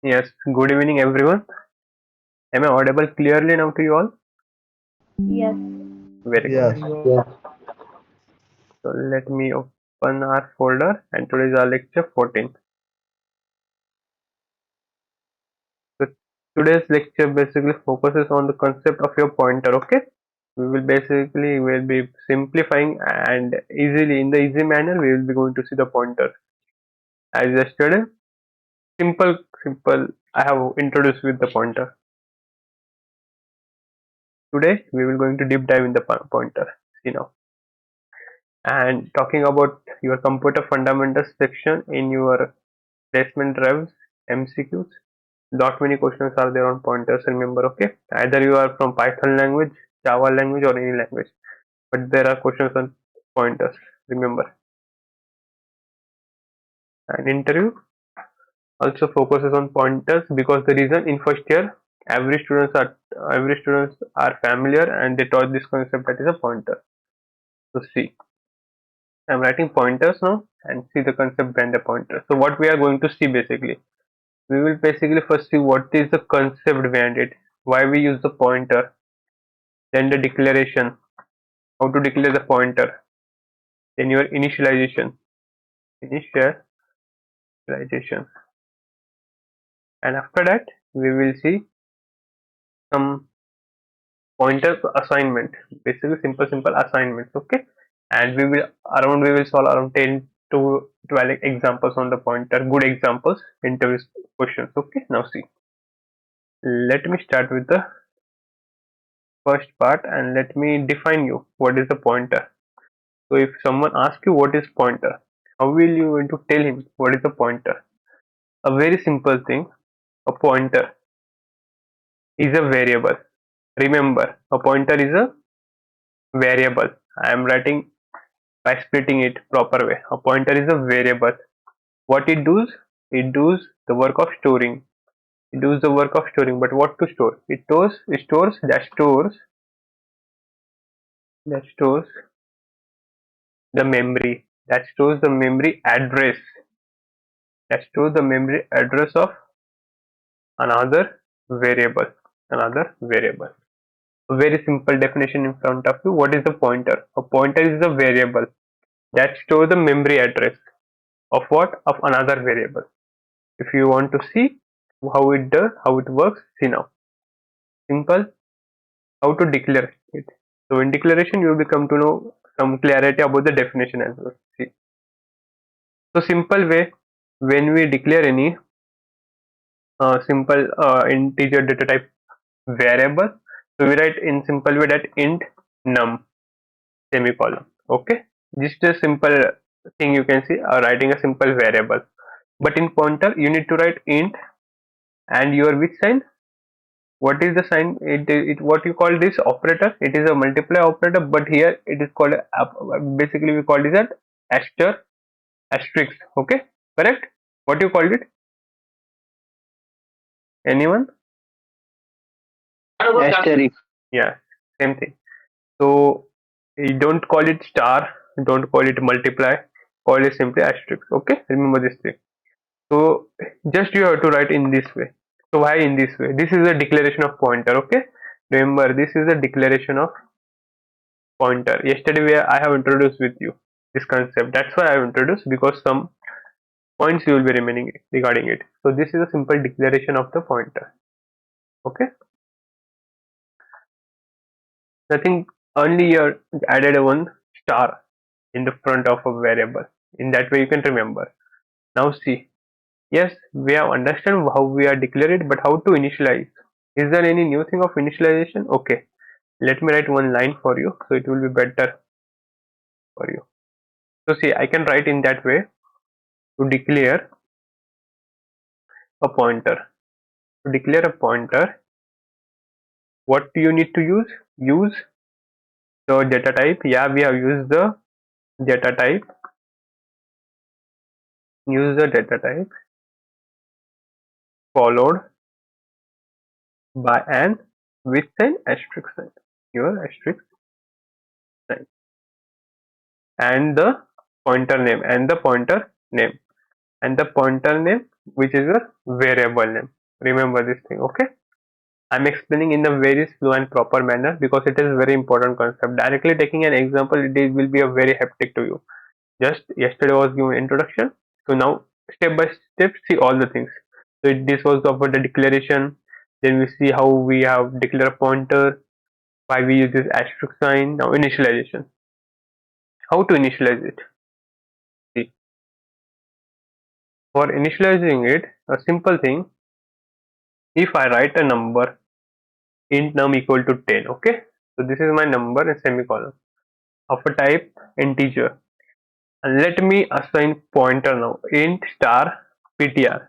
Yes, good evening everyone. Am I audible clearly now to you all? Yes. Very good. Yes. Yeah. So let me open our folder and today is our lecture 14. So today's lecture basically focuses on the concept of your pointer, okay? We will be simplifying and easily in the easy manner we will be going to see the pointer. As yesterday, simple I have introduced with the pointer. Today we will going to deep dive in the pointer. See now. And talking about your computer fundamentals section in your placement revs MCQs. Lot many questions are there on pointers, remember, okay? Either you are from Python language, Java language or any language. But there are questions on pointers, remember. And interview also focuses on pointers because the reason in first year every students are familiar and they taught this concept that is a pointer. So see, I'm writing pointers now and see the concept behind the pointer. So what we are going to see basically, we will basically first see what is the concept behind it, why we use the pointer, then the declaration, how to declare the pointer, then your initialization, and after that we will see some pointer assignment, basically simple assignments, okay? And we will solve around 10 to 12 examples on the pointer, good examples, interview questions, okay? Now see, let me start with the first part and let me define you what is the pointer. So if someone asks you what is pointer, how will you going to tell him what is a pointer? A very simple thing, a pointer is a variable. Remember, a pointer is a variable. I am writing by splitting it proper way. A pointer is a variable. What it does? It does the work of storing. It does the work of storing. But what to store? It stores the memory. That stores the memory address. That stores the memory address of another variable. Another variable. A very simple definition in front of you. What is a pointer? A pointer is a variable that stores the memory address of what? Of another variable. If you want to see how it works, see now. Simple, how to declare it. So in declaration, you will become to know some clarity about the definition as well. See. So simple way, when we declare any simple integer data type variable, so we write in simple way that int num semicolon. Okay, just a simple thing you can see, writing a simple variable. But in pointer, you need to write int and your which sign. What is the sign? It what you call this operator? It is a multiply operator, but here it is called basically we call this as asterisk. Okay, correct? What you called it? Anyone? Asterisk. Yeah, same thing. So you don't call it star, don't call it multiply, call it simply asterisk. Okay, remember this thing. So just you have to write in this way. So why in this way? This is a declaration of pointer. Okay, remember this is a declaration of pointer. Yesterday I have introduced with you this concept. That's why I have introduced, because some points you will be remaining regarding it. So this is a simple declaration of the pointer. Okay, nothing, only you added a one star in the front of a variable. In that way you can remember. Now see, yes, we have understand how we are declare it, but how to initialize? Is there any new thing of initialization? Okay, let me write one line for you so it will be better for you. So see, I can write in that way to declare a pointer. To declare a pointer, what do you need to use? Use the data type. Yeah, we have used the data type. Use the data type followed by an with an asterisk sign. Your asterisk sign and the pointer name and the pointer name and the pointer name. which is a variable name. Remember this thing, okay? I'm explaining in a very slow and proper manner because it is very important concept. Directly taking an example, it will be a very hectic to you. Just yesterday was given introduction, so now step by step see all the things. So this was about the declaration. Then we see how we have declare a pointer, why we use this asterisk sign. Now initialization. How to initialize it? See, for initializing it, a simple thing. If I write a number int num equal to 10, okay. So this is my number in semicolon of a type integer, and let me assign pointer now int star ptr.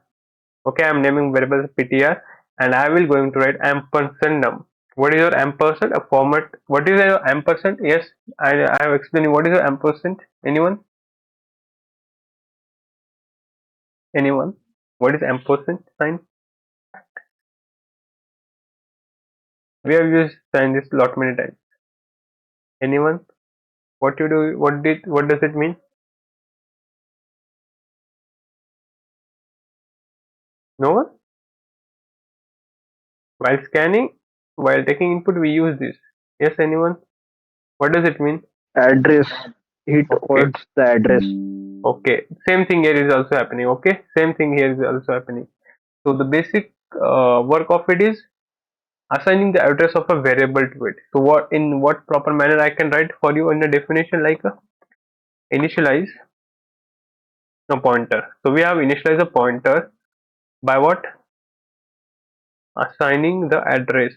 Okay, I'm naming variable ptr, and I will going to write ampersand num. What is your ampersand? A format. What is your ampersand? Yes, I have explained what is your ampersand. Anyone? Anyone? What is ampersand sign? We have used sign this lot many times. Anyone? What you do? What does it mean? No one? While scanning, while taking input, we use this. Yes, anyone? What does it mean? Address. It Okay, holds the address. okay. Same thing here is also happening. Okay, same thing here is also happening. So the basic work of it is assigning the address of a variable to it. So what proper manner I can write for you in the definition like initialize a pointer. So we have initialize a pointer by what? Assigning the address.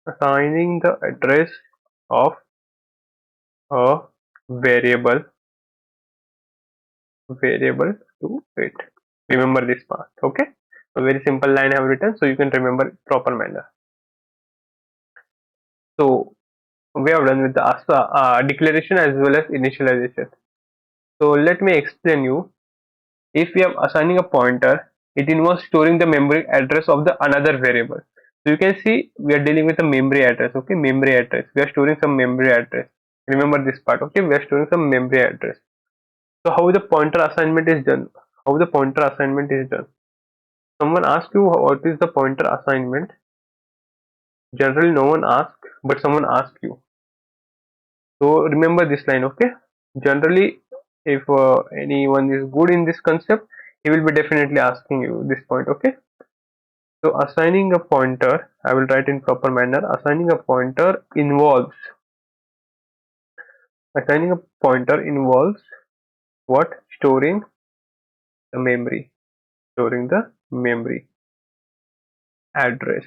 Assigning the address of a variable variable to it. Remember this part, okay? A very simple line I have written so you can remember proper manner. So we have done with the declaration as well as initialization. So let me explain you. If we are assigning a pointer, it involves storing the memory address of the another variable. So you can see we are dealing with a memory address, okay? Memory address. We are storing some memory address. Remember this part, okay? We are storing some memory address. So how the pointer assignment is done? How the pointer assignment is done? Someone asks you what is the pointer assignment. Generally, no one asks, but someone asks you. So remember this line, okay? Generally, if anyone is good in this concept, he will be definitely asking you this point, okay? So assigning a pointer, I will write in proper manner. Assigning a pointer involves what? The memory, storing the memory address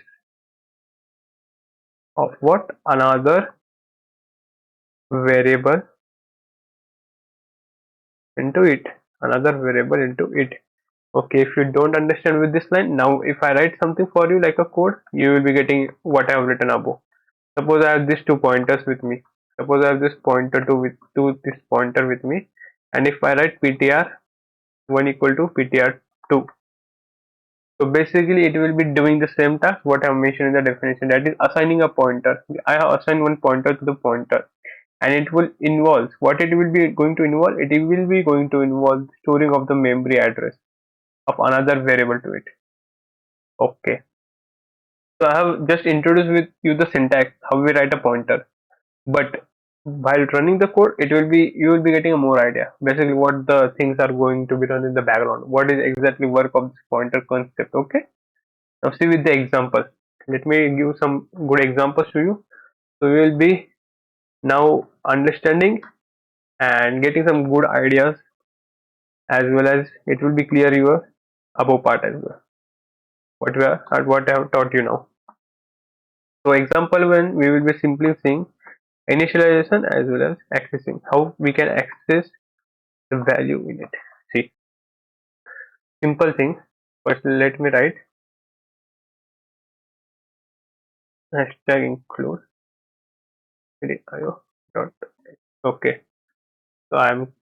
of what? Another variable into it. Another variable into it. Okay, if you don't understand with this line, now if I write something for you like a code, you will be getting what I have written above. Suppose I have these two pointers with me. Suppose I have this pointer this pointer with me, and if I write ptr1 equal to ptr2, so basically it will be doing the same task what I have mentioned in the definition, that is assigning a pointer. I have assigned one pointer to the pointer, and it will involve what it will be going to involve. It will be going to involve storing of the memory address of another variable to it. Okay. So I have just introduced with you the syntax, how we write a pointer. But while running the code, you will be getting a more idea. Basically, what the things are going to be done in the background. What is exactly work of this pointer concept? Okay. Now see with the example. Let me give some good examples to you. So you will be now understanding and getting some good ideas, as well as it will be clear your above part as well. What I have taught you now. So example one, we will be simply seeing initialization as well as accessing, how we can access the value in it. See, simple thing. First, let me write hashtag include IO dot. Okay, so I'm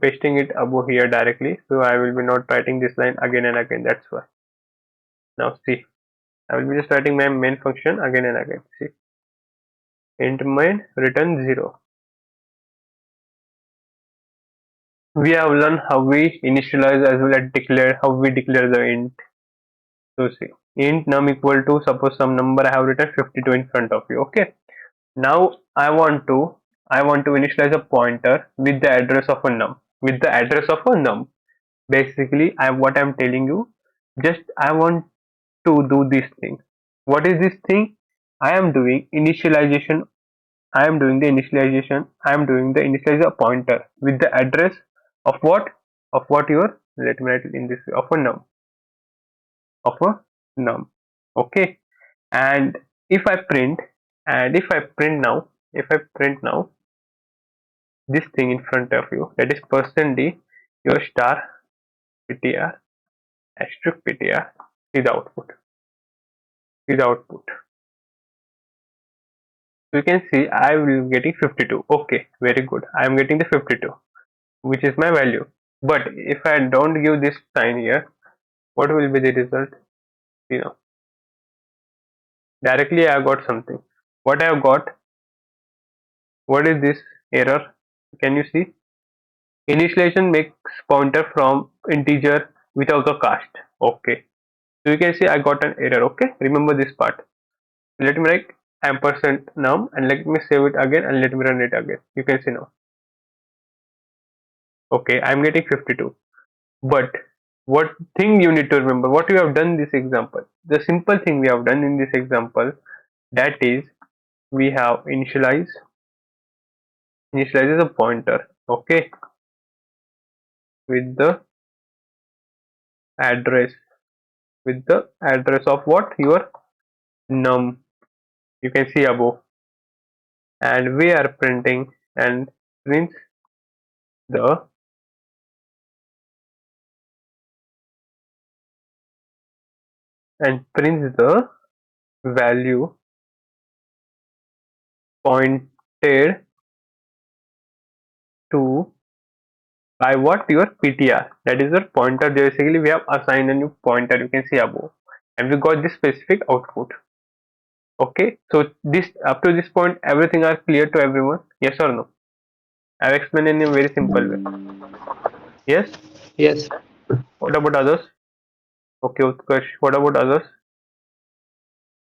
pasting it above here directly, so I will be not writing this line again and again. That's why. Now see, I will be just writing my main function again and again. See, int main return 0. we have learned how we initialize as well as declare, how we declare the int. So see, int num equal to, suppose some number I have written 52 in front of you. Okay. Now I want to initialize a pointer with the address of a num. With the address of a num. Basically, what I'm telling you, just I want to do this thing. What is this thing? I am doing initialization. I am doing the initialization. I am doing the initializer pointer with the address of what? Of what your, let me write it in this way, of a num. Of a num. Okay. And if I print, if I print now this thing in front of you, that is %d your star ptr asterisk ptr is the output. Is the output. So you can see I will getting 52. Okay, very good. I am getting the 52, which is my value. But if I don't give this sign here, what will be the result? You know, directly I have got something. What I have got? What is this error? Can you see? Initialization makes pointer from integer without the cast. Okay. So you can see I got an error. Okay. Remember this part. Let me write ampersand num and let me save it again and let me run it again. You can see now. Okay. I'm getting 52. But what thing you need to remember, what you have done in this example, the simple thing we have done in this example, that is we have initialize a pointer. Okay. With the address, with the address of what? Your num. You can see above, and we are printing and prints the value pointed to by what? Your ptr, that is your pointer. Basically we have assigned a new pointer, you can see above, and we got this specific output. Okay, so this, up to this point, everything are clear to everyone? Yes or no? I've explained in a very simple way. Yes. Yes. What about others? Okay, Utkarsh, what about others?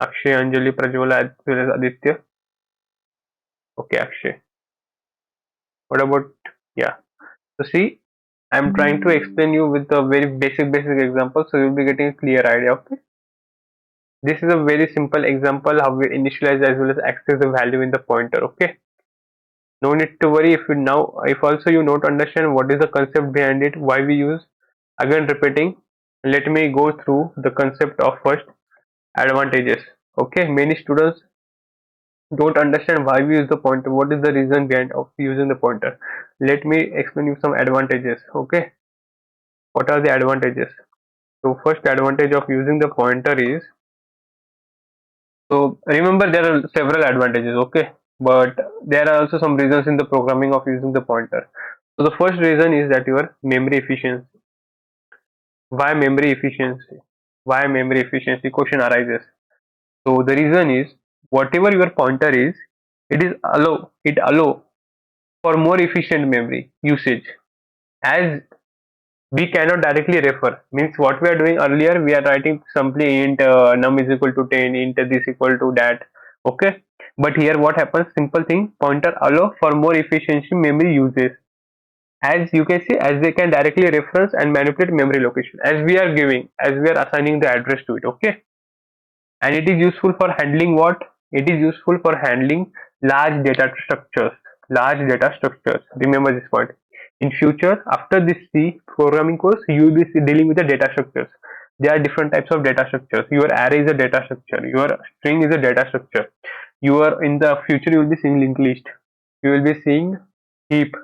Akshay, Anjali, Prajwal, as well as Aditya. Okay, Akshay, what about, yeah. So see, I'm trying to explain you with a very basic example, so you'll be getting a clear idea. Okay, this is a very simple example how we initialize as well as access the value in the pointer. Okay, no need to worry if you now, if also you not understand what is the concept behind it, why we use, again repeating, let me go through the concept of first advantages. Okay, many students don't understand why we use the pointer, what is the reason behind of using the pointer. Let me explain you some advantages. Okay, what are the advantages? So first advantage of using the pointer is, so remember there are several advantages. Okay, but there are also some reasons in the programming of using the pointer. So the first reason is that your memory efficiency. Why memory efficiency? Why memory efficiency question arises? So the reason is, whatever your pointer is, it allow for more efficient memory usage, as we cannot directly refer. Means what we are doing earlier, we are writing simply int num is equal to 10, int this equal to that. Okay, but here what happens? Simple thing, pointer allow for more efficiency memory uses, as you can see, as they can directly reference and manipulate memory location, as we are giving, as we are assigning the address to it. Okay, and it is useful for handling what? It is useful for handling large data structures. Large data structures. Remember this point. In future, after this C programming course, you will be dealing with the data structures. There are different types of data structures. Your array is a data structure. Your string is a data structure. Your, in the future, you will be seeing linked list. You will be seeing heap,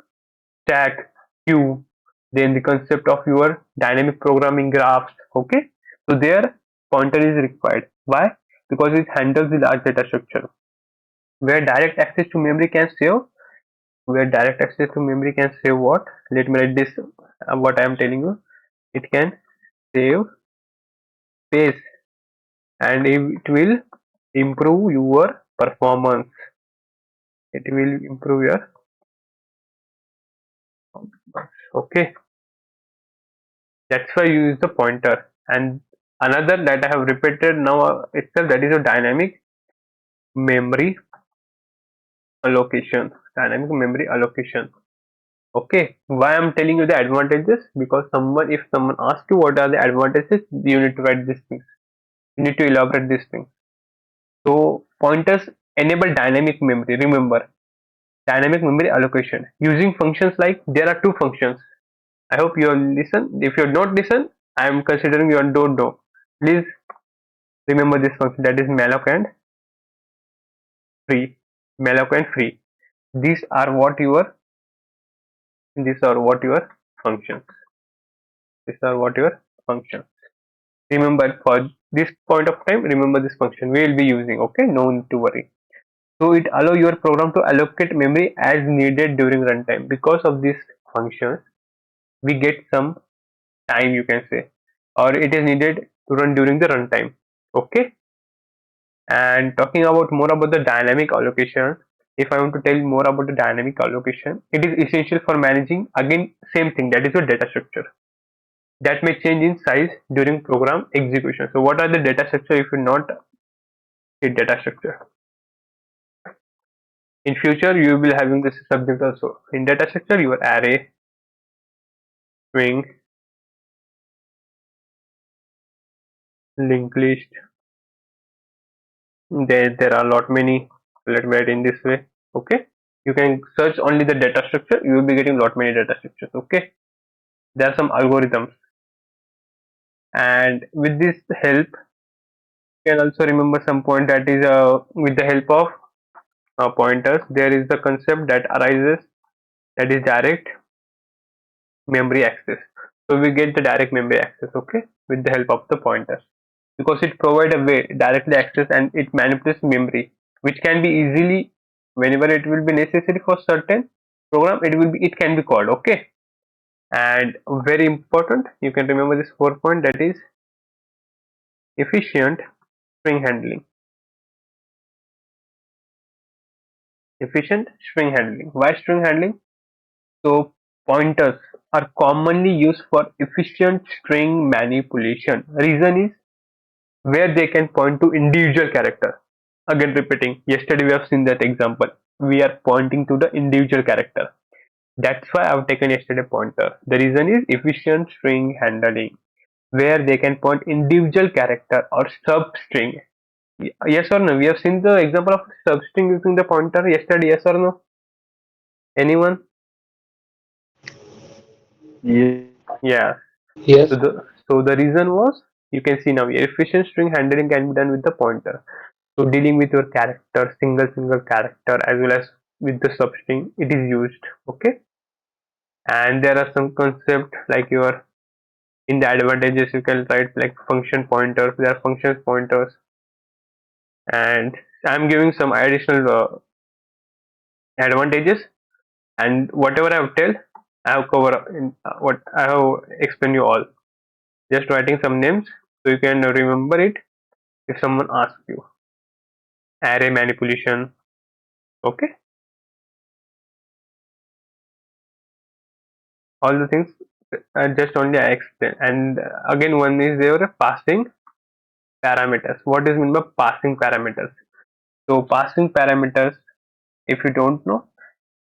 stack, queue. Then the concept of your dynamic programming graphs. Okay, so there pointer is required. Why? Because it handles the large data structure. Where direct access to memory can save, where direct access to memory can save what? Let me write this, what I am telling you. It can save space, and it will improve your performance. It will improve your performance. Okay, that's why you use the pointer. And another that I have repeated now itself, that is a dynamic memory allocation. Dynamic memory allocation. Okay, why I'm telling you the advantages? Because if someone asks you what are the advantages, you need to write these things. You need to elaborate these things. So pointers enable dynamic memory. Remember, dynamic memory allocation using functions like there are two functions. I hope you all listen. If you don't listen, I am considering you don't know. Please remember this function, that is malloc and free. Malloc and free. These are what your these are what your functions. These are what your functions. Remember for this point of time, remember this function we will be using. Okay, no need to worry. So it allow your program to allocate memory as needed during runtime. Because of this function, we get some time, you can say, or it is needed to run during the runtime. Okay, and talking about more about the dynamic allocation, if I want to tell more about the dynamic allocation, it is essential for managing again same thing, that is your data structure that may change in size during program execution. So what are the data structure if you not a data structure? In future you will be having this subject also. In data structure, your array, string, linked list, there are a lot many. Let me write in this way. Okay, you can search only the data structure, you will be getting lot many data structures. Okay, there are some algorithms, and with this help you can also remember some point, that is with the help of pointers there is the concept that arises, that is direct memory access. So we get the direct memory access, okay, with the help of the pointers, because it provides a way directly access and it manipulates memory, which can be easily, whenever it will be necessary for certain program, it can be called. Okay, and very important, you can remember this 4 point, that is efficient string handling. Efficient string handling. Why string handling? So pointers are commonly used for efficient string manipulation. Reason is where they can point to individual character. Again repeating, yesterday we have seen that example. We are pointing to the individual character. That's why I've taken yesterday pointer. The reason is efficient string handling, where they can point individual character or substring. Yes or no? We have seen the example of substring using the pointer yesterday. Yes or no? Anyone? Yes. Yeah. Yes. So the reason was, you can see now efficient string handling can be done with the pointer. So dealing with your character, single character, as well as with the substring, it is used. Okay, and there are some concept like your, in the advantages you can write like function pointers. There are functions pointers, and I'm giving some additional advantages, and whatever I have tell, I have cover in what I have explained you all. Just writing some names so you can remember it if someone asks you. Array manipulation. Okay, all the things just only I explain. And again, one is there passing parameters. What is mean by passing parameters? So passing parameters, if you don't know,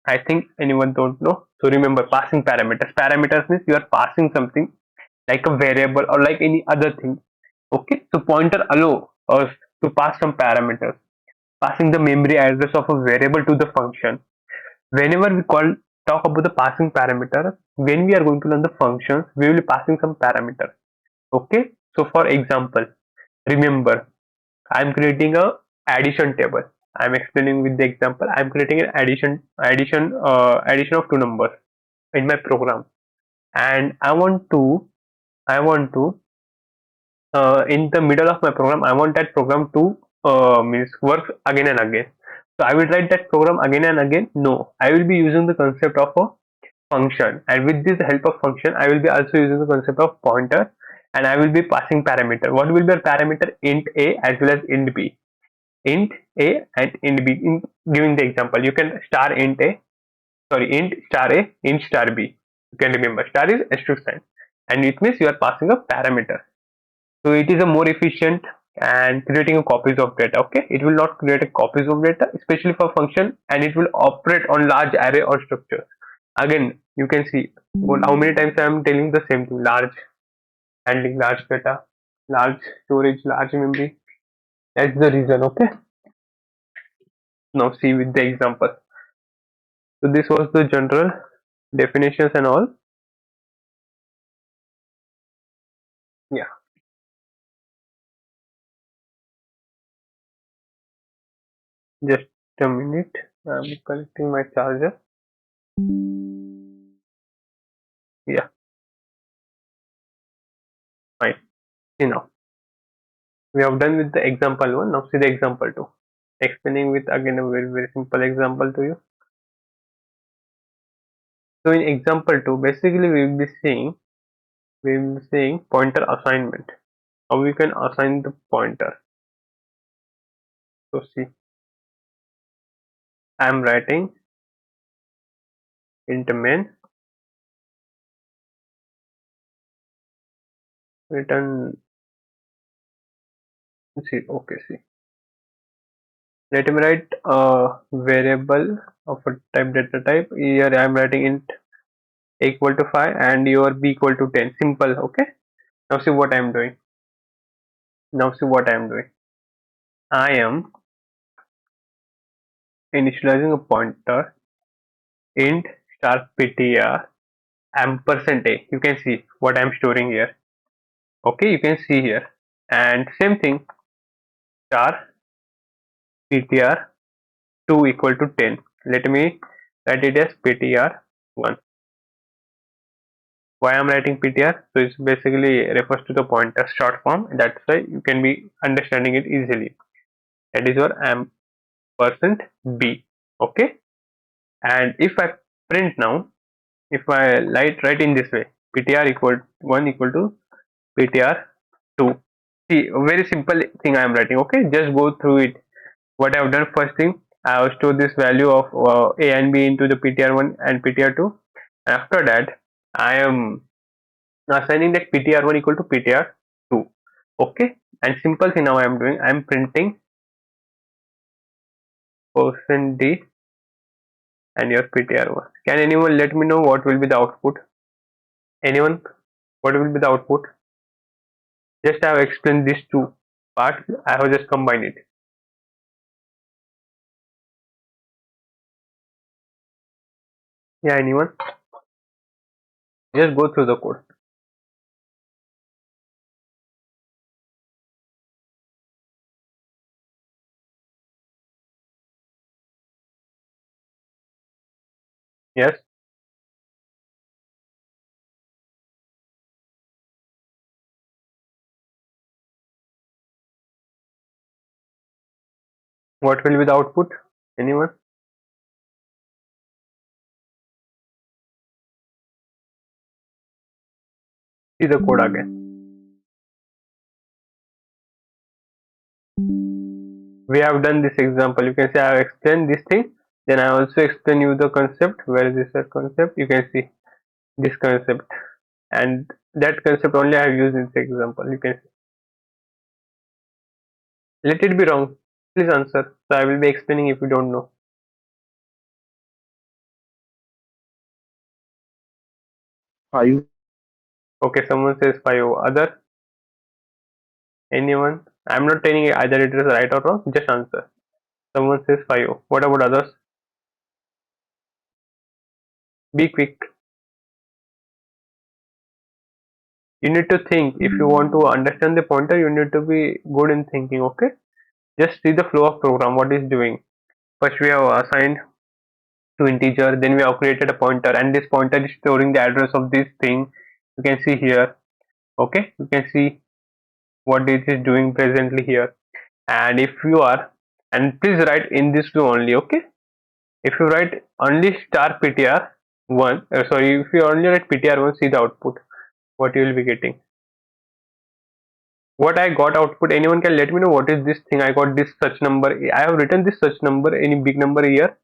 I think anyone don't know. So remember passing parameters. Parameters means you are passing something like a variable or like any other thing. Okay, so pointer allow us to pass some parameters, passing the memory address of a variable to the function. Whenever we talk about the passing parameter, when we are going to learn the functions, we will be passing some parameters. Okay, so for example, remember, I'm creating a addition table. I'm explaining with the example. I'm creating an addition of two numbers in my program, and I want to in the middle of my program, I want that program to means work again and again. So I will write that program again and again. No, I will be using the concept of a function, and with this help of function, I will be also using the concept of pointer, and I will be passing parameter. What will be a parameter? Int a as well as int b. Int a and int b. In giving the example, you can star int a, sorry, int star a, int star b. You can remember star is asterisk sign, and it means you are passing a parameter. So it is a more efficient and creating a copies of data. Okay, it will not create a copies of data, especially for function, and it will operate on large array or structures. Again, you can see how many times I am telling the same thing: large, handling large data, large storage, large memory. That's the reason. Okay, now see with the example. So this was the general definitions and all. Yeah, just a minute. I'm connecting my charger. Yeah, fine. See now. We have done with the example 1, now see the example 2. Explaining with again a very simple example to you. So in example 2, basically we will be seeing pointer assignment. How we can assign the pointer. So see, I am writing int main return. See, okay, see. Let me write a variable of a type data type. Here I am writing int equal to 5 and your b equal to 10. Simple, okay. Now see what I am doing. Now see what I am doing. I am initializing a pointer int star ptr ampersand a. You can see what I'm storing here. Okay, you can see here. And same thing, star ptr 2 equal to 10. Let me write it as ptr 1. Why I'm writing ptr? So it's basically refers to the pointer short form. That's why you can be understanding it easily. That is your ampersand b. Okay, and if I print now, if I write in this way, ptr equal 1 equal to ptr 2. See, a very simple thing I am writing. Okay, just go through it. What I have done, first thing, I have stored this value of a and b into the ptr1 and ptr2. After that, I am assigning that ptr1 equal to ptr2. Okay, and simple thing now I am doing, I am printing %d and your ptr1. Can anyone let me know what will be the output? Anyone? What will be the output? Just I have explained these two parts. I have just combined it. Yeah, anyone? Just go through the code. Yes. What will be the output? Anyone? See the code again. We have done this example. You can say I have explained this thing. Then I also explain you the concept. Where is this concept? You can see this concept. And that concept only I have used in this example. You can see. Let it be wrong. Please answer. So I will be explaining if you don't know. Five. Okay, someone says 5. Other? Anyone? I am not telling either it is right or wrong. Just answer. Someone says 5. What about others? Be quick. You need to think. If you want to understand the pointer, you need to be good in thinking. Okay, just see the flow of program, what is doing. First we have assigned to integer, then we have created a pointer, and this pointer is storing the address of this thing. You can see here. Okay, you can see what it is doing presently here. And if you are, and please write in this way only. Okay, if you write only star ptr 1, sorry, if you only write ptr1, see the output, what you will be getting. What I got output, anyone can let me know what is this thing. I got this such number. I have written this such number, any big number here.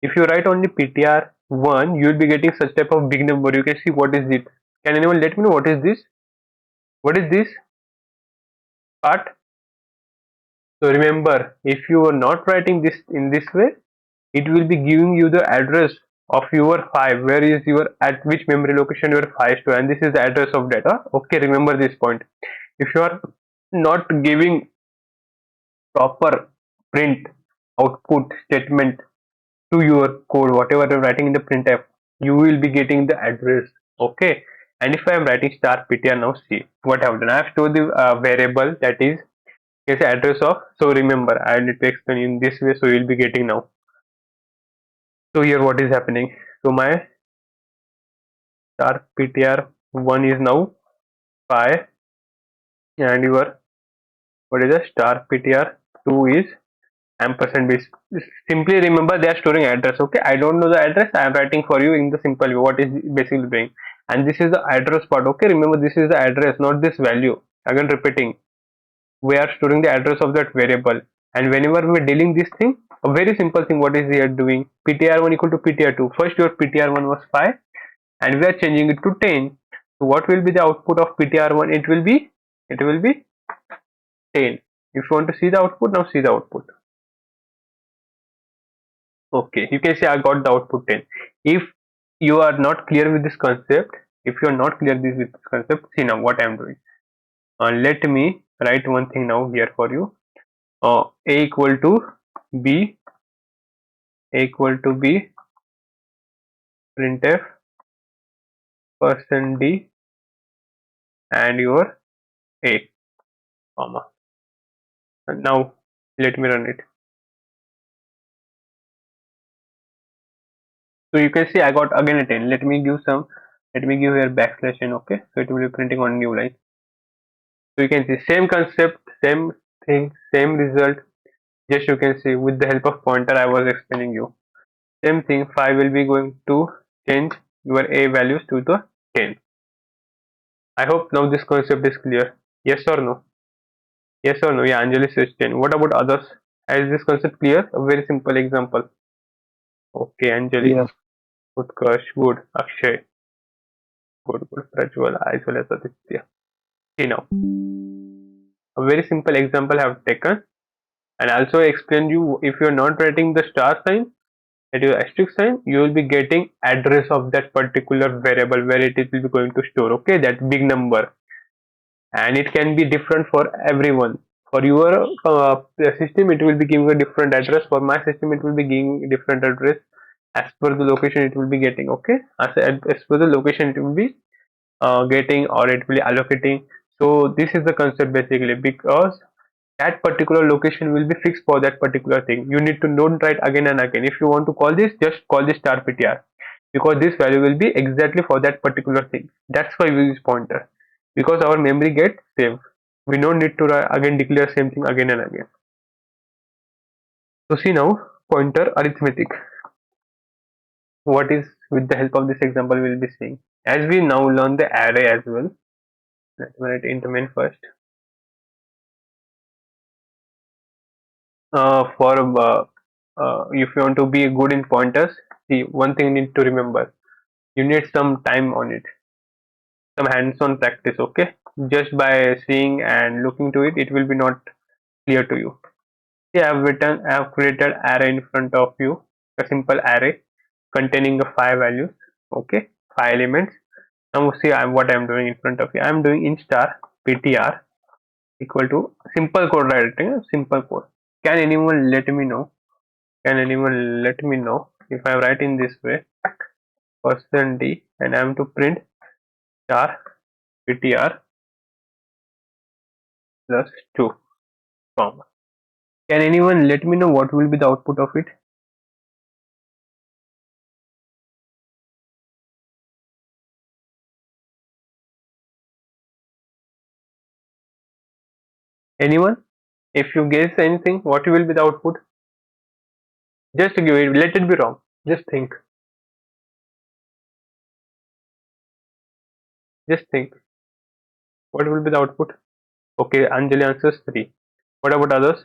If you write only ptr 1, you will be getting such type of big number. You can see what is it. Can anyone let me know what is this? What is this part? So remember, if you are not writing this in this way, it will be giving you the address of your 5. Where is your, at which memory location your 5 store, and this is the address of data. Okay, remember this point. If you are not giving proper print output statement to your code, whatever you're writing in the printf, you will be getting the address. Okay, and if I am writing star ptr, now see what I have done. I have stored the variable that is address of. So remember, I need to explain in this way, so you will be getting now. So here what is happening? So my star ptr 1 is now 5, and your, what is the star ptr 2 is ampersand base. Simply remember, they are storing address. Okay, I don't know the address, I am writing for you in the simple way what is basically doing. And this is the address part. Okay, remember, this is the address, not this value. Again repeating, we are storing the address of that variable. And whenever we are dealing this thing, a very simple thing, what is here doing? ptr1 equal to ptr2. First your ptr1 was 5, and we are changing it to 10. So what will be the output of ptr1? It will be 10. If you want to see the output, now see the output. Okay, you can say I got the output 10. If you are not clear with this concept, if you are not clear with this concept, see now what I am doing. Let me write one thing now here for you. A equal to b, a equal to b, printf percent d, and your a, comma. And now let me run it. So you can see I got again a 10. Let me give here backslash n. Okay, so it will be printing on new line. So you can see same concept, same thing, same result. Just you can see with the help of pointer I was explaining you. Same thing, 5 will be going to change your a values to the 10. I hope now this concept is clear. Yes or no? Yes or no? Yeah, Anjali says 10. What about others? Is this concept clear? A very simple example. Okay, Anjali, Yes. Utkarsh, good. Akshay, good, good. Prajwal, as well as Aditya. See now, a very simple example I have taken, and also explained you, if you are not writing the star sign at your asterisk sign, you will be getting address of that particular variable where it will be going to store. Okay, that big number, and it can be different for everyone. For your system, it will be giving a different address. For my system, it will be giving a different address as per the location it will be getting. Okay, as per the location it will be getting, or it will be allocating. So this is the concept basically, because that particular location will be fixed for that particular thing. You need to don't write again and again. If you want to call this, just call this star ptr, because this value will be exactly for that particular thing. That's why we use pointer, because our memory gets saved. We don't need to again declare same thing again and again. So see now, pointer arithmetic, what is, with the help of this example we'll be seeing. As we now learn the array as well, let me write int main first. For if you want to be good in pointers, see, one thing you need to remember, you need some time on it, some hands-on practice. Okay, just by seeing and looking to it will be not clear to you. See, I have created array in front of you, a simple array containing the 5 values. Okay, 5 elements. Now see, what I'm doing in front of you, I'm doing int star ptr equal to simple code, writing simple code. Can anyone let me know, if I write in this way, percent d, and I am to print star ptr plus 2, comma. Can anyone let me know what will be the output of it? Anyone? If you guess anything, what will be the output? Just give it, let it be wrong. Just think. Just think. What will be the output? Okay, Anjali answers 3. What about others?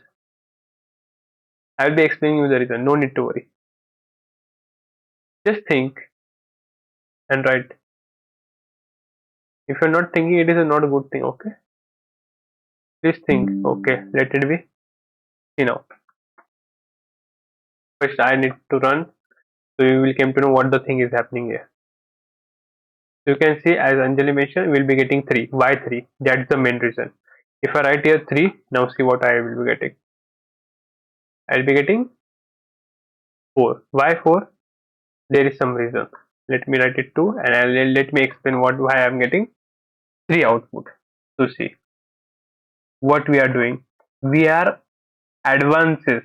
I will be explaining you the reason. No need to worry. Just think and write. If you're not thinking, it is not a good thing. Okay, please think. Okay, let it be. First I need to run, so you will come to know what the thing is happening here. You can see, as Anjali mentioned, we will be getting 3. Why 3? That's the main reason. If I write here 3, now see what I will be getting. I'll be getting 4. Why 4? There is some reason. Let me write it 2, and let me explain why I am getting 3 output. To see what we are doing, we are advances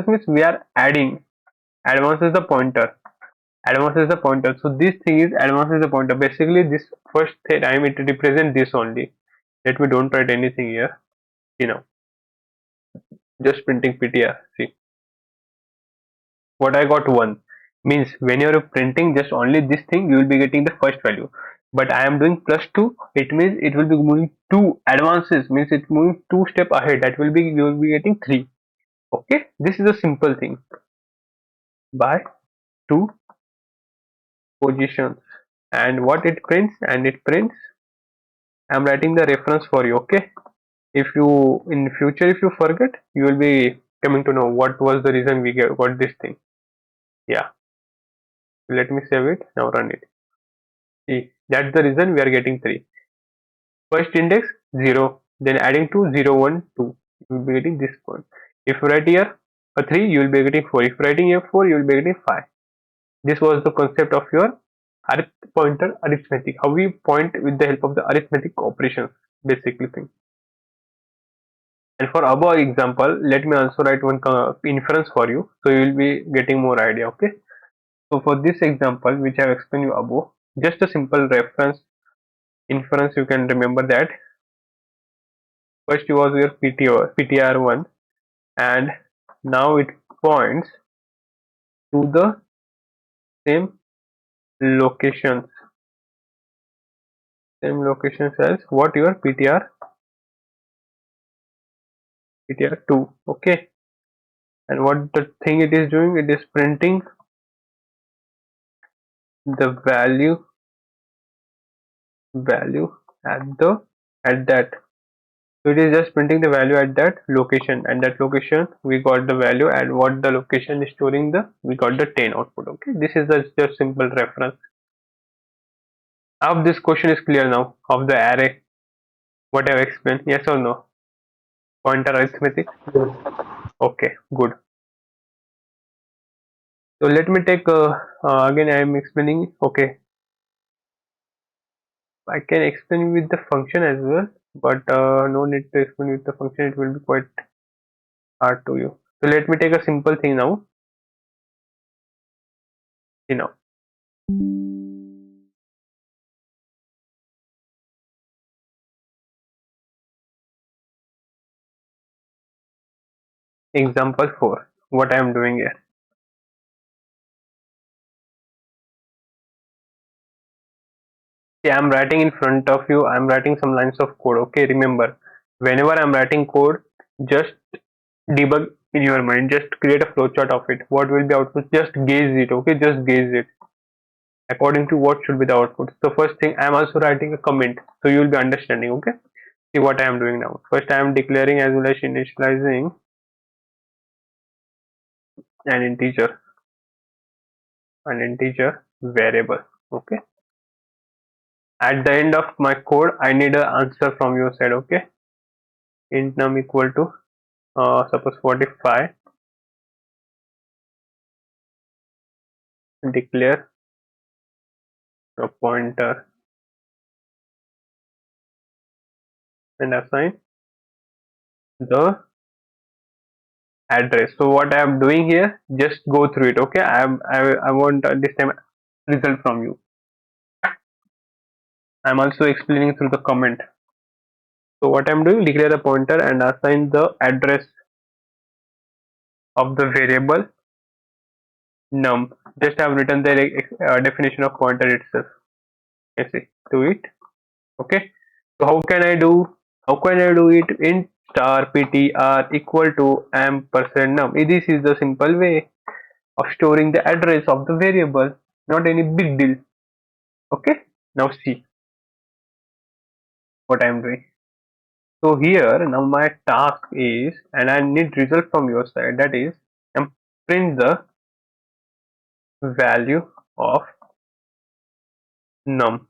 means we are adding. Advance is the pointer. Advance is the pointer. So this thing is advance is the pointer. Basically, this first time it represents this only. Let me don't write anything here. You know, just printing PTR. See what I got 1 means when you are printing just only this thing, you will be getting the first value. But I am doing +2. It means it will be moving 2 advances. Means it moving 2 step ahead. That will be you will be getting 3. Okay, this is a simple thing by 2 positions. And what it prints, and it prints, I'm writing the reference for you. Okay, if you in future if you forget, you will be coming to know what was the reason we got this thing. Yeah, let me save it now, run it. See, that's the reason we are getting 3. First index 0, then adding to 0 1 2, you will be getting this point. If you write here a 3, you will be getting 4. If writing here 4, you will be getting 5. This was the concept of your pointer arithmetic. How we point with the help of the arithmetic operations, basically thing. And for above example, let me also write one inference for you, so you will be getting more idea. Okay. So for this example, which I have explained you above, just a simple reference inference. You can remember that first you was your PTR1, and now it points to the same locations, as what your PTR2. Okay. And what the thing it is doing, it is printing the value at the at that. So it is just printing the value at that location, and that location we got the value, and what the location is storing, the we got the 10 output. Okay, this is just simple reference. I hope this question is clear now of the array, what I have explained. Yes or no? Pointer arithmetic. Okay, good. So let me take again I am explaining. Okay, I can explain with the function as well, but no need to explain with the function. It will be quite hard to you. So let me take a simple thing now. You know, example 4. What I am doing here. See, I'm writing in front of you. I'm writing some lines of code. Okay, remember, whenever I'm writing code, just debug in your mind. Just create a flowchart of it. What will be output? Just gauge it. Okay, just gauge it according to what should be the output. So first thing, I'm also writing a comment, so you will be understanding. Okay, see what I am doing now. First, I am declaring as well as initializing an integer variable. Okay, at the end of my code, I need an answer from your side. Okay, int num equal to suppose 45. Declare a pointer and assign the address. So what I am doing here, just go through it. Okay, I want this time result from you. I'm also explaining through the comment. So what I'm doing, declare a pointer and assign the address of the variable num. Just have written the definition of pointer itself. You see, do it. Okay. So how can I do? How can I do it? Int star ptr equal to ampersand num. This is the simple way of storing the address of the variable. not any big deal. Okay, now see what I'm doing. So here now my task is, and I need result from your side, that is print the value of num,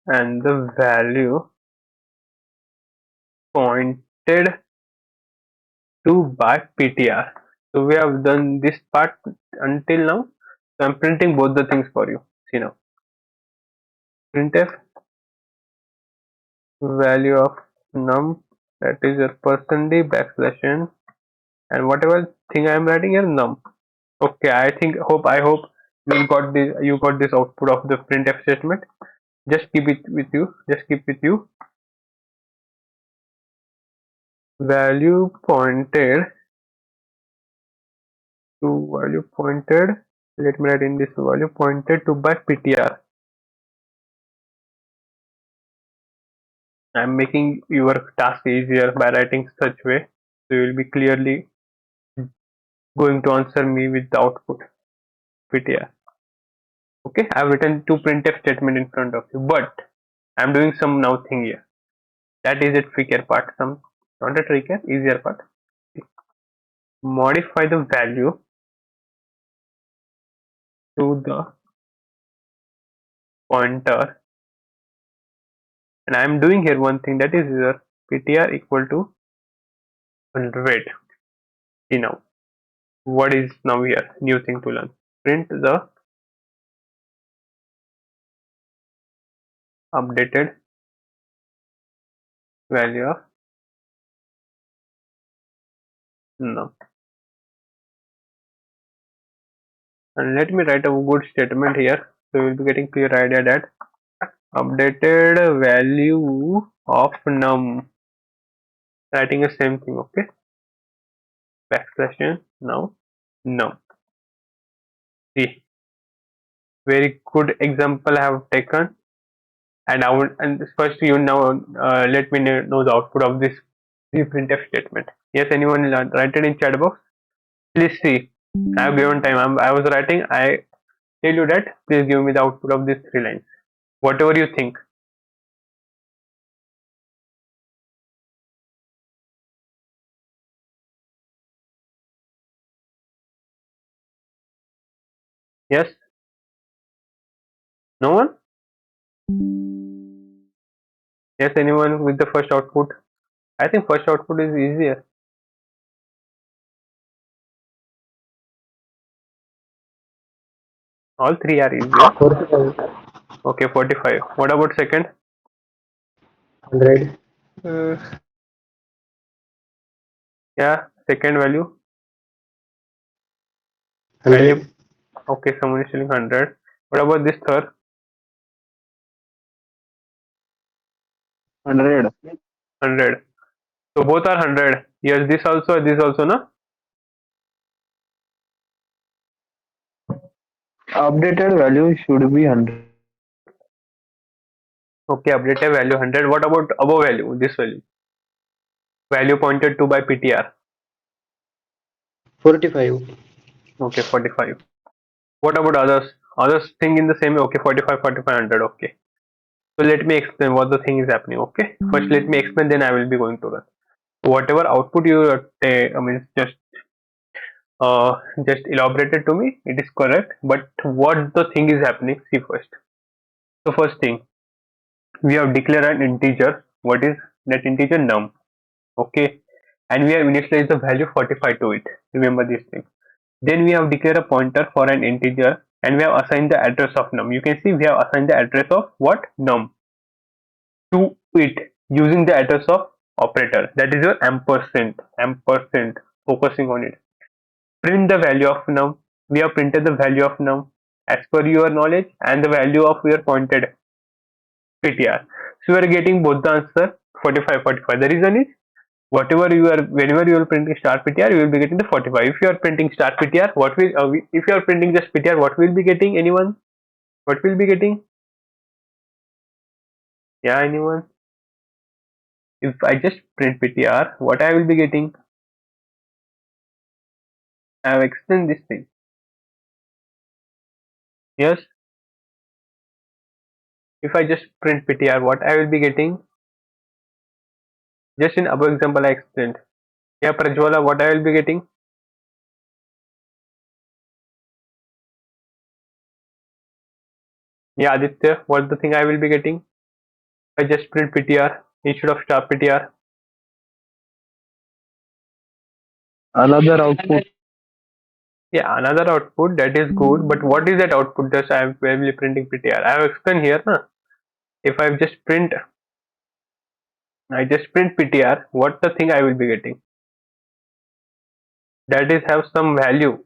and the value pointed to by ptr. So we have done this part until now. So I'm printing both the things for you. See now, printf value of num, that is your percentage backslash n, and whatever thing I am writing here num. Okay, I hope you got this output of the printf statement. Just keep it with you. Just keep with you. Value pointed value pointed. Let me write in this value pointed to by ptr. I am making your task easier by writing such way. So you will be clearly going to answer me with the output ptr. Okay, I have written two printf statement in front of you, but I am doing some now thing here. That is a trickier part. Some not a trickier, easier part. Modify the value to the pointer, and I am doing here one thing, that is here ptr equal to 100. See now, what is now here new thing to learn? Print the updated value of num. And let me write a good statement here, so you will be getting clear idea that updated value of num, writing the same thing. Okay, backslash n now num. See, very good example I have taken, and I would, and first you now let me know the output of this printf statement. Yes, anyone write it in chat box. Please see. I have given time. I was writing. I tell you that. Please give me the output of these three lines. Whatever you think. Yes. No one. Yes. Anyone with the first output? I think first output is easier. All three are easier. 45. Okay, 45. What about second? 100. Yeah, second value. 100. Value. Okay, someone is telling 100. What about this third? 100. 100. So both are 100. Yes, this also, no? Updated value should be 100. Okay, updated value 100. What about above value? This value. Value pointed to by PTR. 45. Okay, 45. What about others? Others think in the same way. Okay, 45, 45, 100. Okay. So let me explain what the thing is happening. Okay. First, let me explain. Then I will be going to run. Whatever output you I mean, just elaborated to me. It is correct. But what the thing is happening? See first. So first thing, we have declared an integer. What is that integer? Num. Okay. And we have initialized the value 45 to it. Remember this thing. Then we have declared a pointer for an integer, and we have assigned the address of num. You can see we have assigned the address of what? Num to it using the address of operator, that is your ampersand, focusing on it. Print the value of num. We have printed the value of num as per your knowledge and the value of your pointed ptr. So we are getting both the answer 45, 45. The reason is whatever you are, whenever you are printing star ptr, you will be getting the 45. If you are printing star ptr, what will if you are printing just ptr, what will be getting? Anyone? What will be getting? Yeah, anyone? If I just print ptr, what I will be getting? I have explained this thing. Yes, if I just print ptr, what I will be getting? Just in above example I explained. Yeah, Prajwala, what I will be getting? Yeah, Aditya, what the thing I will be getting? I just print ptr instead of star ptr. Another output. Yeah, another output, that is good, but what is that output? Just I am probably printing ptr. I have explained here, na? If I just print ptr, what the thing I will be getting? That is have some value.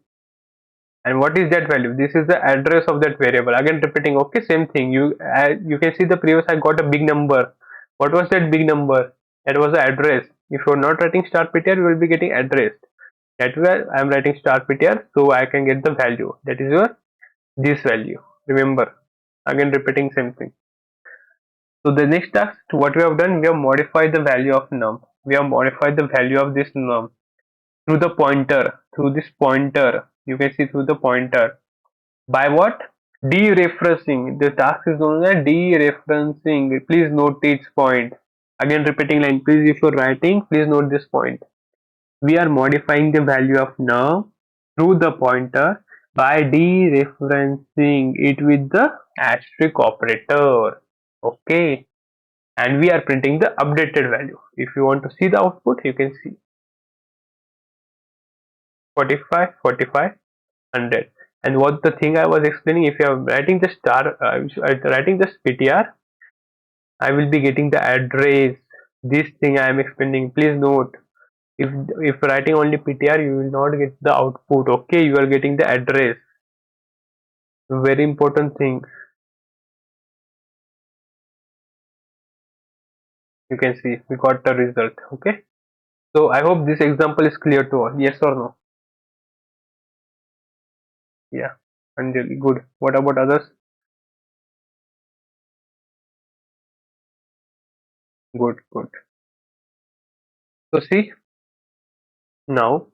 And what is that value? This is the address of that variable. Again repeating, okay, same thing. You can see the previous I got a big number. What was that big number? That was the address. If you're not writing star ptr, you will be getting address. That's why I'm writing star ptr, so I can get the value. That is your this value. Remember, again repeating same thing. So the next task, what we have done, we have modified the value of num. We have modified the value of this num through the pointer, through this pointer. You can see through the pointer. By what? Dereferencing. The task is known as dereferencing. Please note each point. Again repeating line. Please, if you're writing, please note this point. We are modifying the value of num through the pointer by dereferencing it with the asterisk operator. Okay. And we are printing the updated value. If you want to see the output, you can see 45, 45, 100. And what the thing I was explaining, if you are writing the star, writing this ptr, I will be getting the address. This thing I am explaining. Please note, if writing only ptr, you will not get the output. Okay, you are getting the address. Very important thing. You can see we got the result. Okay. So I hope this example is clear to all. Yes or no? Yeah. Anjali, good. What about others? Good, good. So see, now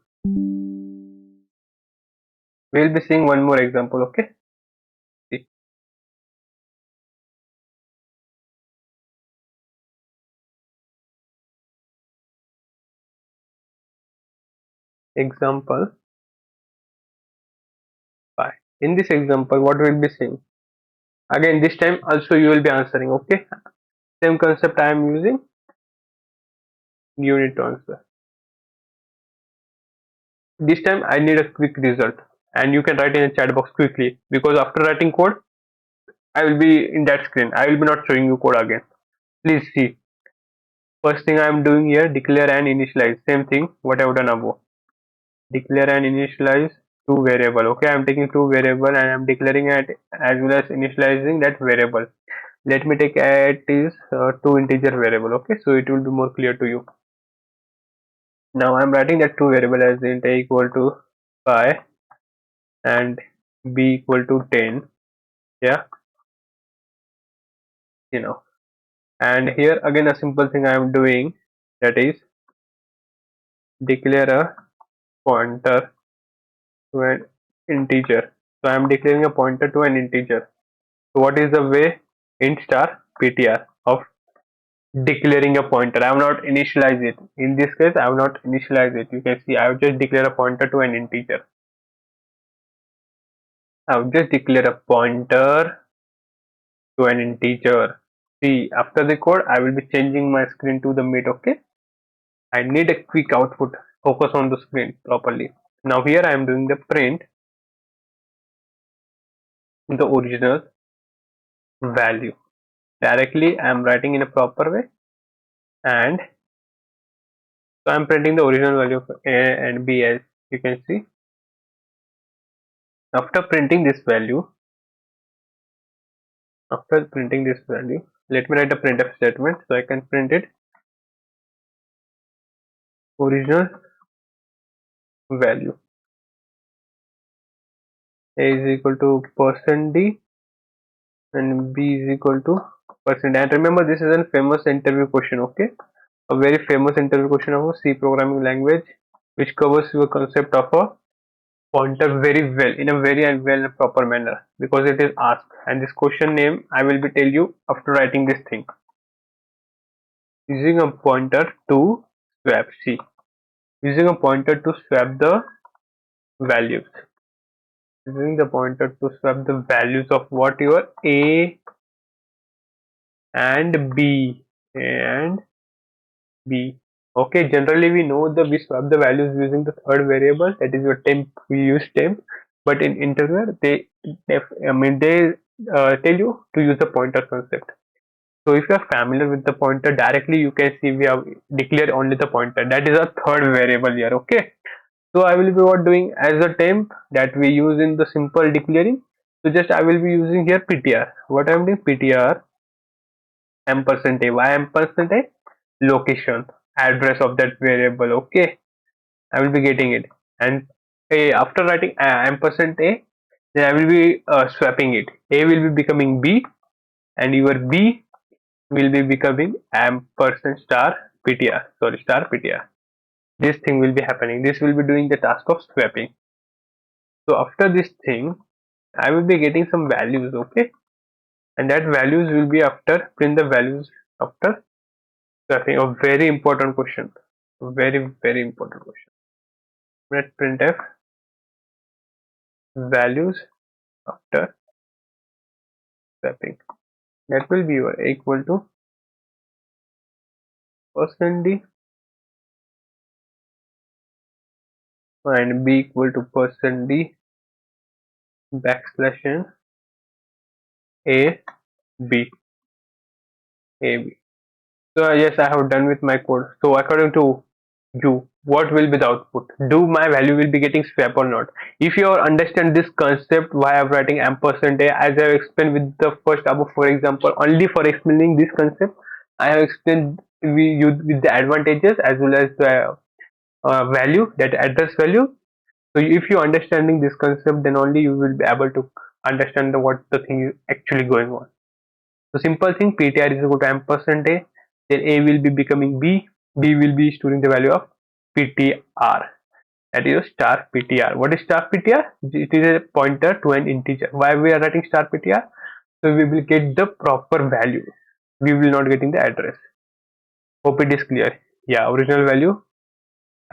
we'll be seeing one more example. Okay. See, example 5. In this example, what we'll be seeing? Again, this time also you will be answering. Okay. Same concept I am using. You need to answer. This time I need a quick result, and you can write in a chat box quickly, because after writing code, I will be in that screen. I will be not showing you code again. Please see. First thing I am doing here, declare and initialize. Same thing what I have done above. Declare and initialize two variable. Okay, I am taking two variable and I am declaring it as well as initializing that variable. Let me take it is two integer variable. Okay, so it will be more clear to you. Now I am writing that two variable as int a equal to 5 and b equal to 10. Yeah, you know. And here again a simple thing I am doing, that is declare a pointer to an integer. So I am declaring a pointer to an integer. So what is the way? Int star ptr of declaring a pointer. I have not initialized it. In this case, I have not initialized it. You can see I have just declared a pointer to an integer. I have just declared a pointer to an integer. See, after the code, I will be changing my screen to the mid. Okay, I need a quick output. Focus on the screen properly. Now here I am doing the print the original value. Directly I am writing in a proper way, and so I am printing the original value of a and b. As you can see, after printing this value, let me write a printf statement so I can print it. Original value a is equal to %d and b is equal to %. And remember, this is a famous interview question. Okay, a very famous interview question of a C programming language, which covers your concept of a pointer very well, in a very and well proper manner, because it is asked, and this question name I will be tell you after writing this thing. Using a pointer to swap. See, using a pointer to swap the values. Using the pointer to swap the values of what your A and and B. Okay, generally we know that we swap the values using the third variable, that is your temp. We use temp, but in integer they tell you to use the pointer concept. So if you are familiar with the pointer, directly you can see we have declared only the pointer. That is a third variable here. Okay. So I will be what doing as a temp that we use in the simple declaring. So just I will be using here ptr. What I am doing, ptr ampersand a. Why ampersand a? Location, address of that variable. Okay, I will be getting it, and a, after writing ampersand a, then I will be swapping it. A will be becoming b, and your b will be becoming ampersand star ptr. Sorry, star ptr. This thing will be happening. This will be doing the task of swapping. So after this thing, I will be getting some values. Okay, and that values will be after print the values after swapping. A very important question. Very important question. Let printf values after swapping. That will be your equal to percent %d and b equal to percent %d backslash n a b a b. So yes, I have done with my code. So according to you, what will be the output? Do my value will be getting swap or not? If you understand this concept, why I'm writing ampersand a, as I have explained with the first above, for example, only for explaining this concept, I have explained we use with the advantages as well as the value, that address value. So if you understanding this concept, then only you will be able to understand what the thing is actually going on. So simple thing, ptr is equal to ampersand a, then a will be becoming b, b will be storing the value of ptr, that is star ptr. What is star ptr? It is a pointer to an integer. Why we are writing star ptr? So we will get the proper value. We will not getting the address. Hope it is clear. Yeah, original value.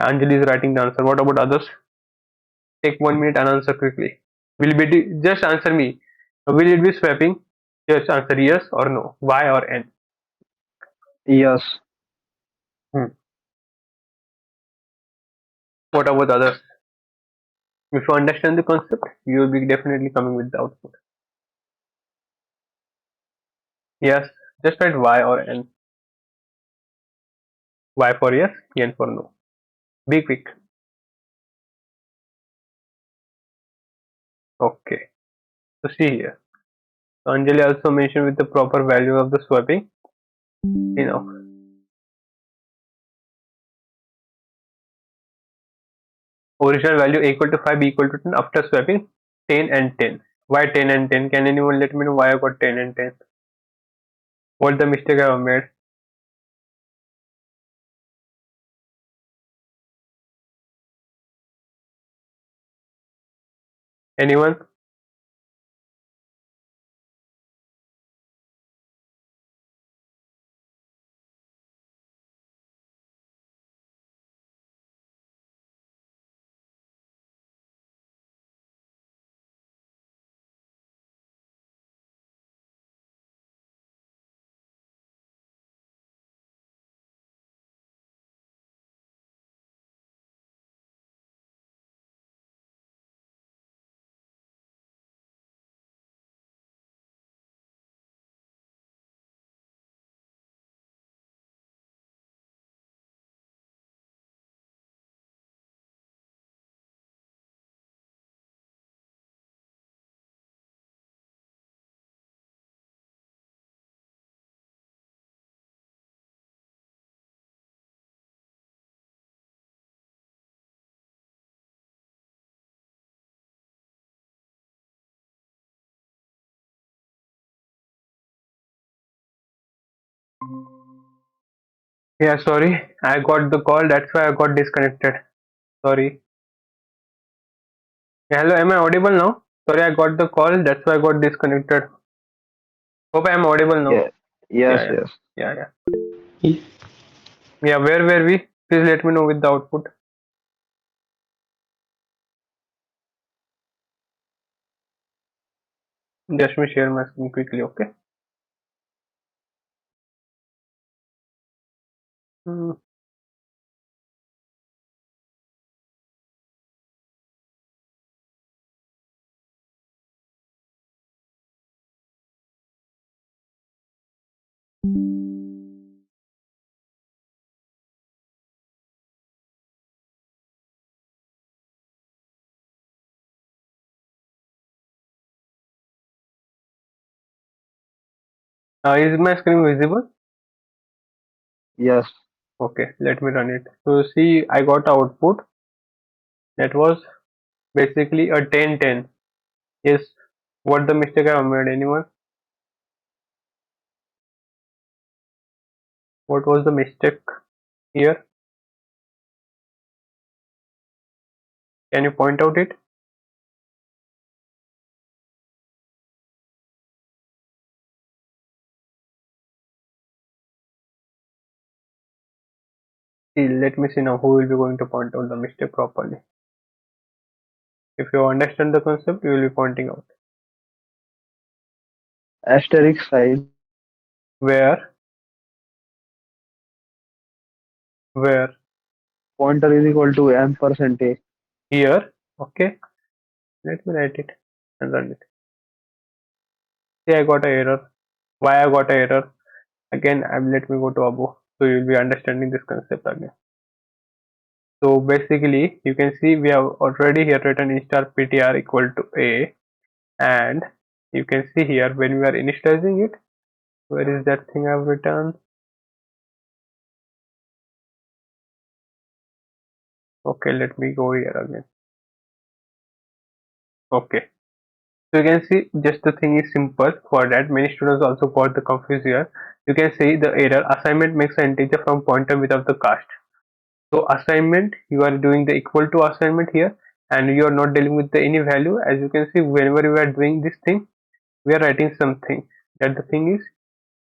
Anjali is writing the answer. What about others? Take 1 minute and answer quickly. Will be just answer me. Will it be swapping? Just answer yes or no. Y or n. Yes. Hmm. What about others? If you understand the concept, you will be definitely coming with the output. Yes, just write Y or N. Y for yes, N for no. Be quick. Okay. So see here. So Anjali also mentioned with the proper value of the swapping. Original value equal to 5, B equal to 10 after swapping 10 and 10. Why 10 and 10? Can anyone let me know why I got 10 and 10? What the mistake I have made? Anyone? Yeah, sorry. I got the call. That's why I got disconnected. Sorry. Yeah, hello, am I audible now? Sorry, I got the call. That's why I got disconnected. Hope I am audible now. Yeah. Yes, Yeah, yes. yeah, yeah, yeah. Yeah, where were we? Please let me know with the output. Just me share my screen quickly, okay? Hmm. Is my screen visible? Yes. Okay, let me run it. So see, I got output that was basically a 10-10. Yes, what the mistake I have made? Anyone? What was the mistake here? Can you point out it? See, let me see now who will be going to point out the mistake properly. If you understand the concept, you will be pointing out. Asterisk sign. Where? Where? Pointer is equal to ampersand. Here. Okay. Let me write it and run it. See, I got a error. Why I got a error? Again, let me go to above. So you will be understanding this concept again. So basically, you can see we have already here written in star ptr equal to a, and you can see here when we are initializing it, where is that thing I've written? Okay, let me go here again. Okay, so you can see just the thing is simple. For that, many students also got the confused here. You can see the error assignment makes an integer from pointer without the cast. So assignment, you are doing the equal to assignment here, and you are not dealing with the any value. As you can see, whenever we are doing this thing, we are writing something. That the thing is,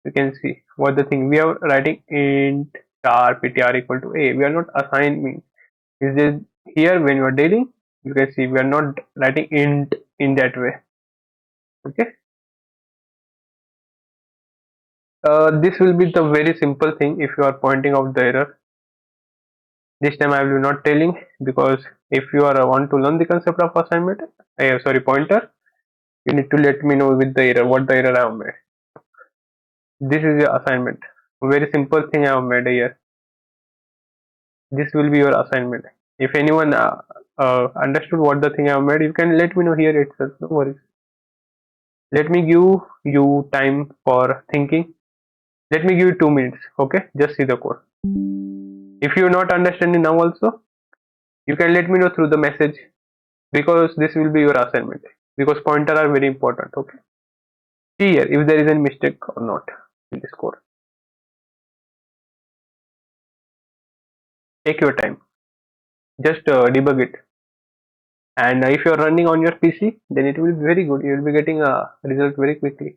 you can see what the thing we are writing int star ptr equal to a. We are not assigning. Is this here when you are dealing? You can see we are not writing int in that way. Okay. This will be the very simple thing if you are pointing out the error. This time I will be not telling, because if you are want to learn the concept of assignment, sorry, pointer, you need to let me know with the error what the error I have made. This is your assignment. Very simple thing I have made here. This will be your assignment. If anyone understood what the thing I have made, you can let me know here itself. No worries. Let me give you time for thinking. Let me give you 2 minutes. Okay, just see the code. If you are not understanding now also, you can let me know through the message, because this will be your assignment, because pointer are very important. Okay, see here if there is any mistake or not in this code. Take your time, just debug it, and if you are running on your PC, then it will be very good. You will be getting a result very quickly.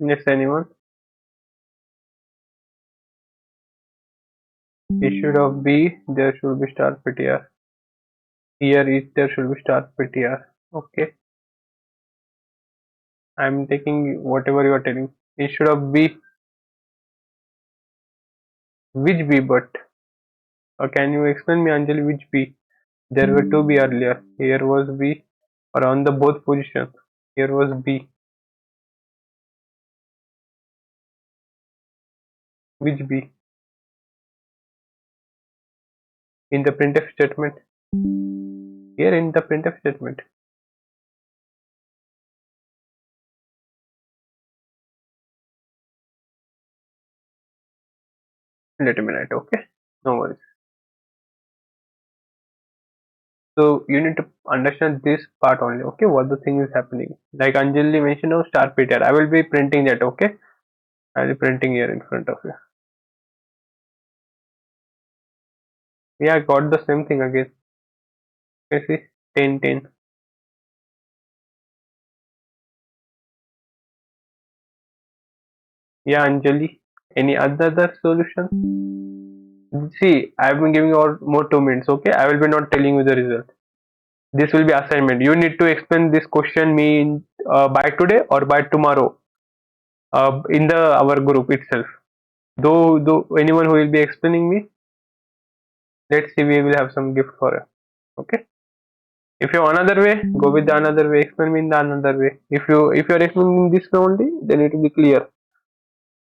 Yes, anyone? Instead of B, there should be star ptr. Here is there should be star ptr. Okay. I'm taking whatever you are telling. Instead of B, which B? But can you explain me, Anjali, which B? There were two B earlier. Here was B, or on the both positions. Here was B. Which B? In the printf statement. Here in the printf statement. Let me write. Okay. No worries. So you need to understand this part only. Okay. What the thing is happening. Like Anjali mentioned, oh, star ptr. I will be printing that. Okay. I will be printing here in front of you. Yeah, I got the same thing again. You see, 10, 10. Yeah, Anjali. Any other solution? See, I have been giving out more 2 minutes. Okay, I will be not telling you the result. This will be assignment. You need to explain this question me by today or by tomorrow in the our group itself. Though anyone who will be explaining me, let's see, we will have some gift for her. Okay. If you have another way, go with the another way. Explain me in the another way. If you are explaining this way only, then it will be clear.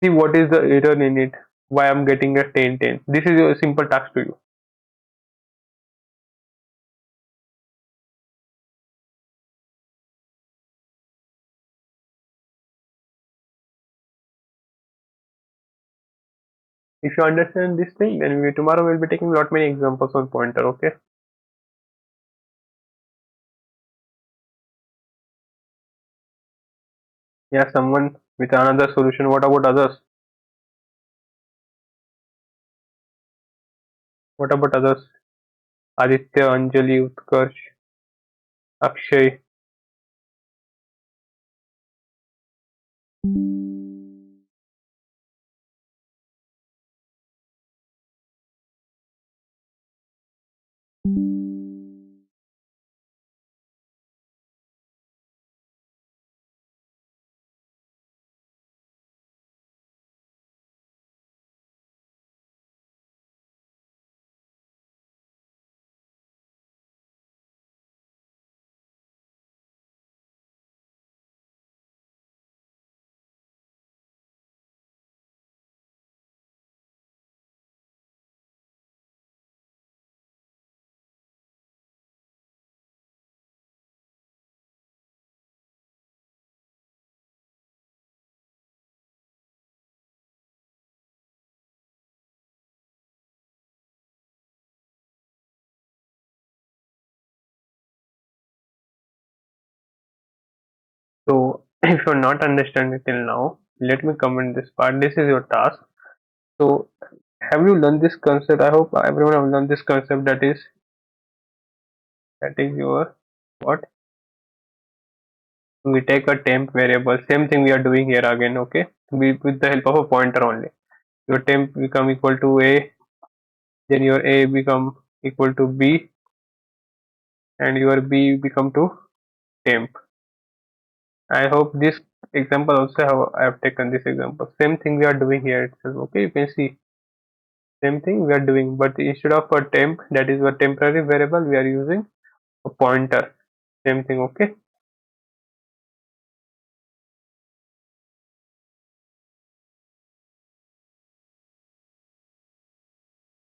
See what is the error in it. Why I'm getting a 10 10. This is a simple task to you. If you understand this thing, then tomorrow we'll be taking lot many examples on pointer. Okay. Yeah, someone with another solution. What about others? What about others? Aditya, Anjali, Utkarsh, Akshay. So if you're not understanding till now, let me comment this part. This is your task. So have you learned this concept? I hope everyone have learned this concept. That is your what? We take a temp variable. Same thing we are doing here again. Okay. We with the help of a pointer only. Your temp become equal to a, then your a become equal to b, and your b become to temp. I hope this example also I have taken this example. Same thing we are doing here itself. Okay, you can see same thing we are doing, but instead of a temp, that is a temporary variable, we are using a pointer. Same thing. Okay.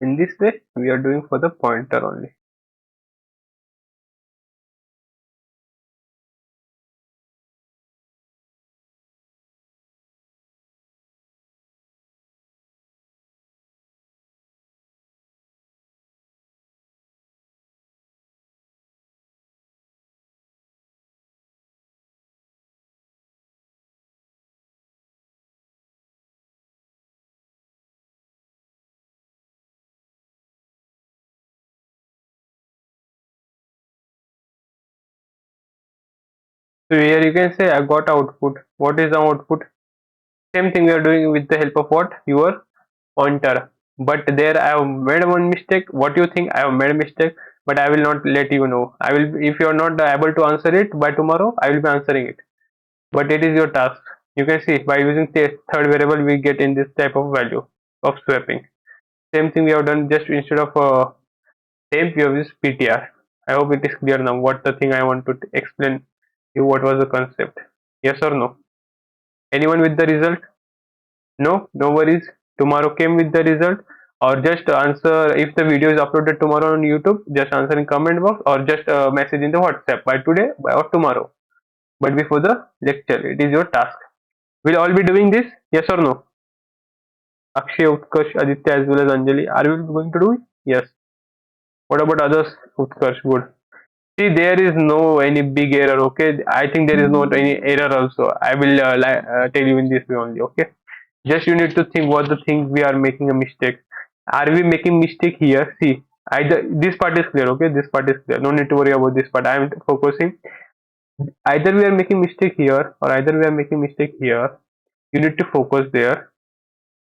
In this way, we are doing for the pointer only. So here you can say I got output. What is the output? Same thing we are doing with the help of what? Your pointer. But there I have made one mistake. What you think? I have made a mistake, but I will not let you know. I will, if you are not able to answer it by tomorrow, I will be answering it. but it is your task. You can see by using the third variable we get in this type of value of swapping. Same thing we have done, just instead of temp we have used ptr. I hope it is clear now what the thing I want to explain you, what was the concept. Yes or no? Anyone with the result? No, no worries. Tomorrow came with the result, or just answer if the video is uploaded tomorrow on YouTube. Just answer in comment box, or just message in the WhatsApp by today or tomorrow. But before the lecture, it is your task. Will all be doing this? Yes or no? Akshay, Utkarsh, Aditya, as well as Anjali. Are we going to do it? Yes. What about others? Utkarsh, good. See, there is no any big error. Okay, I think there is not any error also. I will tell you in this way only. Okay. Just you need to think what the thing we are making a mistake. Are we making mistake here? See, either this part is clear, okay? This part is clear. No need to worry about this part. I am focusing. Either we are making mistake here, or either we are making mistake here. You need to focus there,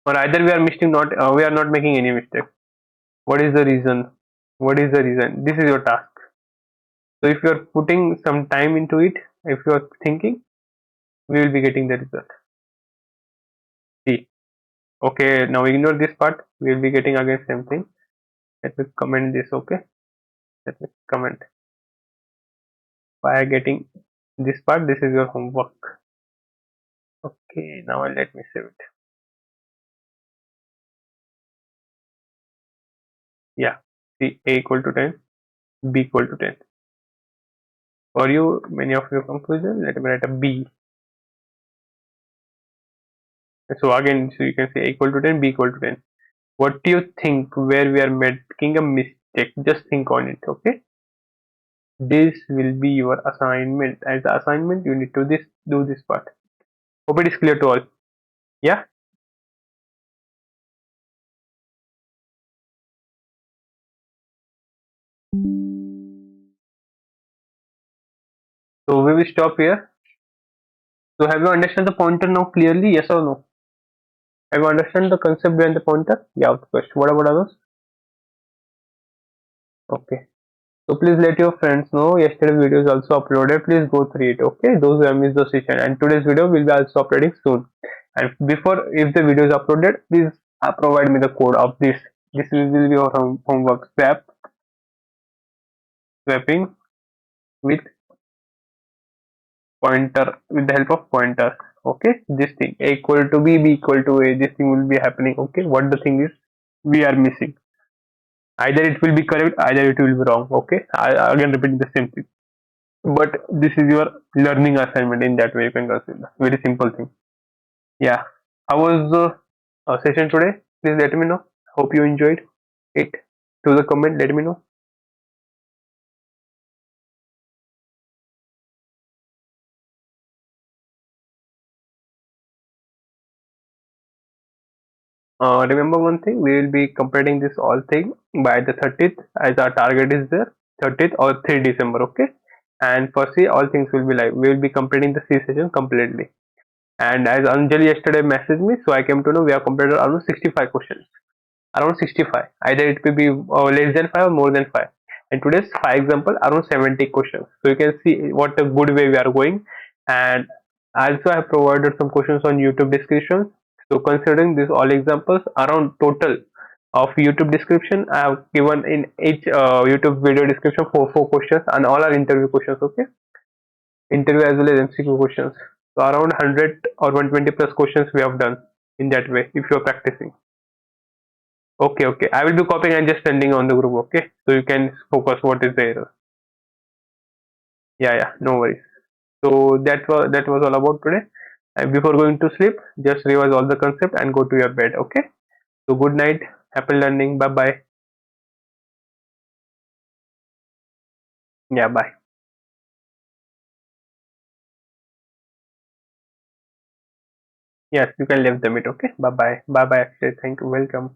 or either we are mistake not. We are not making any mistake. What is the reason? What is the reason? This is your task. So if you are putting some time into it, if you are thinking, we will be getting the result. See. Okay, now ignore this part. We will be getting again same thing. Let me comment this. Okay. Let me comment by getting this part. This is your homework. Okay, now let me save it. Yeah, see, a equal to 10, b equal to 10. For you, many of your confusion, let me write a b. So again, so you can say a equal to 10, b equal to 10. What do you think where we are making a mistake? Just think on it. Okay, this will be your assignment. As the assignment, you need to do this part. Hope it is clear to all. Yeah. So we will stop here. So have you understand the pointer now clearly? Yes or no? Have you understand the concept behind the pointer? Yeah, of course. What about others? Okay. So please let your friends know. Yesterday's video is also uploaded. Please go through it. Okay. Those who have missed the session. And today's video will be also uploading soon. And before, if the video is uploaded, please provide me the code of this. This will be your homework. Swapping with pointer, with the help of pointer. Okay. This thing a equal to b equal to a. This thing will be happening. Okay. What the thing is we are missing. Either it will be correct, either it will be wrong. Okay. Again repeating the same thing. But this is your learning assignment. In that way you can consider, very simple thing. Yeah, how was the session today? Please let me know. Hope you enjoyed it. To the comment, let me know. Remember one thing, we will be completing this all thing by the 30th, as our target is there, 30th or 3 December. Okay, and for C all things will be live. We will be completing the C session completely. And as Anjali yesterday messaged me, so I came to know we have completed almost 65 questions. Around 65, either it will be less than 5 or more than 5. And today's 5 example around 70 questions, so you can see what a good way we are going. And also I have provided some questions on YouTube description. So considering these all examples, around total of YouTube description I have given in each YouTube video description for 4 questions, and all are interview questions. Okay, interview as well as MCQ questions. So around 100 or 120 plus questions we have done in that way if you are practicing. Okay, okay. I will be copying and just sending on the group. Okay, so you can focus what is the error. Yeah, yeah. No worries. So that was all about today. And before going to sleep, just revise all the concept and go to your bed. Okay. So good night. Happy learning. Bye bye. Yeah. Bye. Yes, you can leave the meet. Okay. Bye bye. Bye bye. Thank you. Welcome.